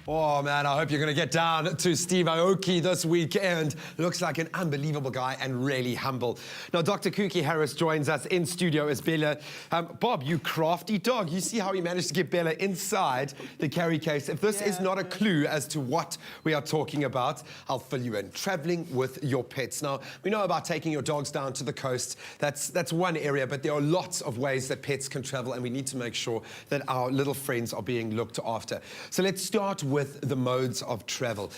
Oh, man, I hope you're going to get down to Steve Aoki this weekend. Looks like an unbelievable guy and really humble. Now, Dr. Kookie Harris joins us in studio as Bella. Bob, you crafty dog. You see how he managed to get Bella inside the carry case. If this is not a clue as to what we are talking about, I'll fill you in. Traveling with your pets. Now, we know about taking your dogs down to the coast. That's one area, but there are lots of ways that pets can travel, and we need to make sure that our little friends are being looked after. So let's start with the modes of travel.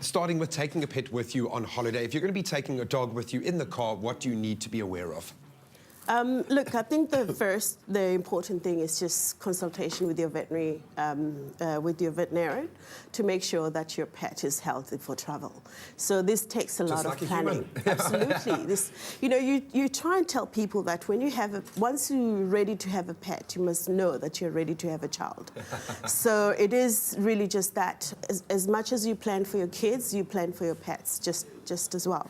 Starting with taking a pet with you on holiday. If you're going to be taking a dog with you in the car, what do you need to be aware of? Look, I think the important thing is just consultation with your veterinarian to make sure that your pet is healthy for travel. So this takes a lot of planning. Absolutely. You try and tell people that when you once you're ready to have a pet, you must know that you're ready to have a child. So it is really just that. As much as you plan for your kids, you plan for your pets just as well.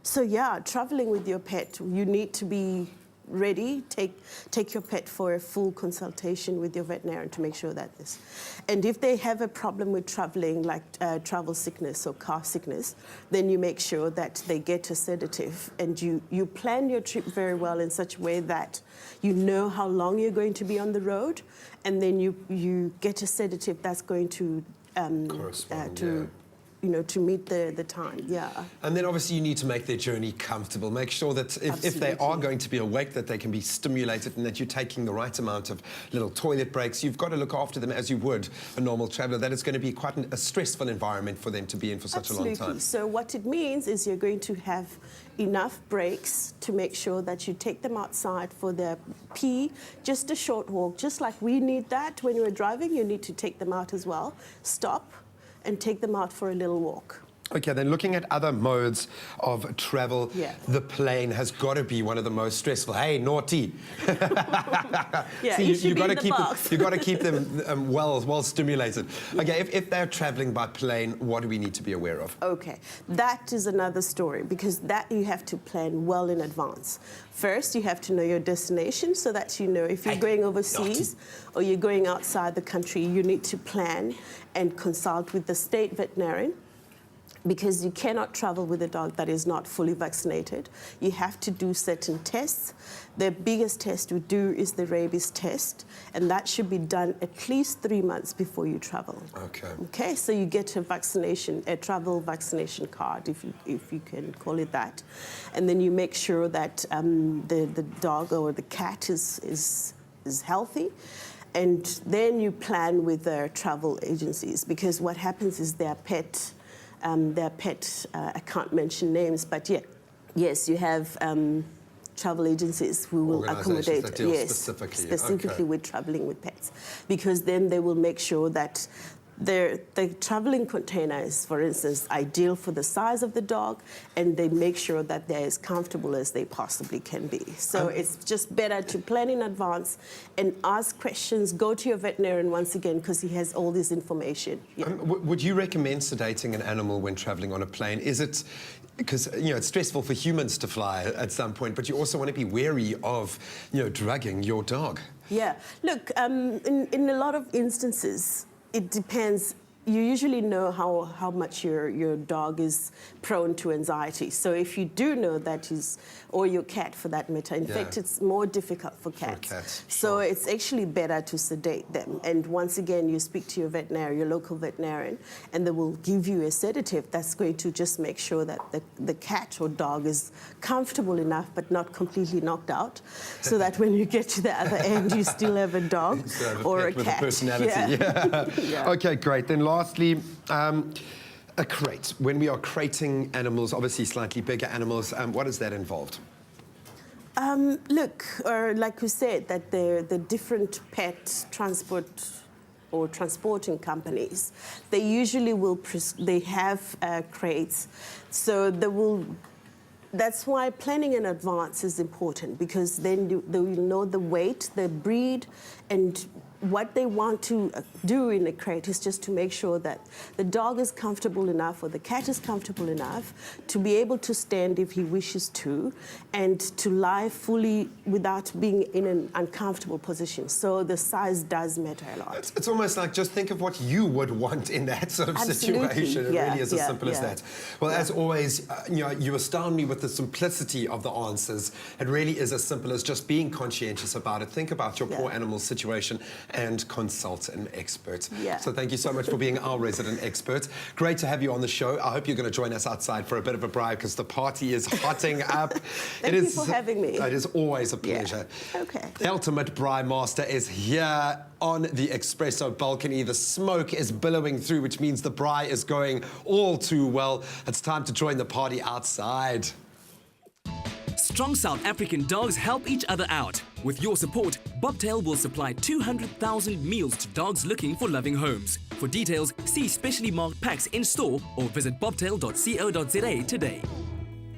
So yeah, traveling with your pet, you need to be ready. Take your pet for a full consultation with your veterinarian to make sure that this. And if they have a problem with traveling, like travel sickness or car sickness, then you make sure that they get a sedative, and you plan your trip very well in such a way that you know how long you're going to be on the road, and then you get a sedative that's going to correspond, to meet the time, yeah. And then obviously you need to make their journey comfortable. Make sure that if they are going to be awake, that they can be stimulated and that you're taking the right amount of little toilet breaks. You've got to look after them as you would a normal traveller. That is going to be quite a stressful environment for them to be in for such a long time. So what it means is you're going to have enough breaks to make sure that you take them outside for their pee, just a short walk. Just like we need that when we're driving, you need to take them out as well. Stop and take them out for a little walk. Okay, then looking at other modes of travel, the plane has got to be one of the most stressful. Hey, naughty! Yeah, See, you've got to keep them well stimulated. Okay, if they're traveling by plane, what do we need to be aware of? Okay, that is another story, because that you have to plan well in advance. First, you have to know your destination so that you know if you're going overseas or you're going outside the country, you need to plan and consult with the state veterinarian, because you cannot travel with a dog that is not fully vaccinated. You have to do certain tests. The biggest test we do is the rabies test, and that should be done at least 3 months before you travel. Okay, so you get a travel vaccination card, if you can call it that. And then you make sure that the dog or the cat is healthy. And then you plan with their travel agencies, because what happens is their pet, I can't mention names, but yes, you have travel agencies who will accommodate, that deal specifically with traveling with pets, because then they will make sure that the traveling container is, for instance, ideal for the size of the dog, and they make sure that they're as comfortable as they possibly can be. So it's just better to plan in advance and ask questions. Go to your veterinarian once again, because he has all this information. Would you recommend sedating an animal when traveling on a plane? Is it, because it's stressful for humans to fly at some point, but you also want to be wary of drugging your dog? Yeah, look, in a lot of instances, it depends. You usually know how much your dog is prone to anxiety. So if you do know that or your cat for that matter, in fact, it's more difficult for cats. So it's actually better to sedate them. And once again, you speak to your veterinarian, your local veterinarian, and they will give you a sedative that's going to just make sure that the cat or dog is comfortable enough but not completely knocked out, so that when you get to the other end, you still have a dog or a cat. With a personality. Okay, great. Then lastly, a crate. When we are crating animals, obviously slightly bigger animals, what does that involve? Look, like we said, that the different pet transport or transporting companies, they usually they have crates, so that's why planning in advance is important, because then they will know the weight, the breed, and what they want to do in a crate is just to make sure that the dog is comfortable enough or the cat is comfortable enough to be able to stand if he wishes to, and to lie fully without being in an uncomfortable position. So the size does matter a lot. It's almost like, just think of what you would want in that sort of situation. It really is as simple as that. Well, as always, you astound me with the simplicity of the answers. It really is as simple as just being conscientious about it. Think about your poor animal's situation and consult an expert. So thank you so much for being our resident expert. Great to have you on the show. I hope you're going to join us outside for a bit of a bribe, because the party is hotting up. Thank you for having me. It is always a pleasure. Okay. The ultimate braai master is here on the espresso balcony. The smoke is billowing through, which means the braai is going all too well. It's time to join the party outside. Strong South African dogs help each other out. With your support, Bobtail will supply 200,000 meals to dogs looking for loving homes. For details, see specially marked packs in store or visit bobtail.co.za today.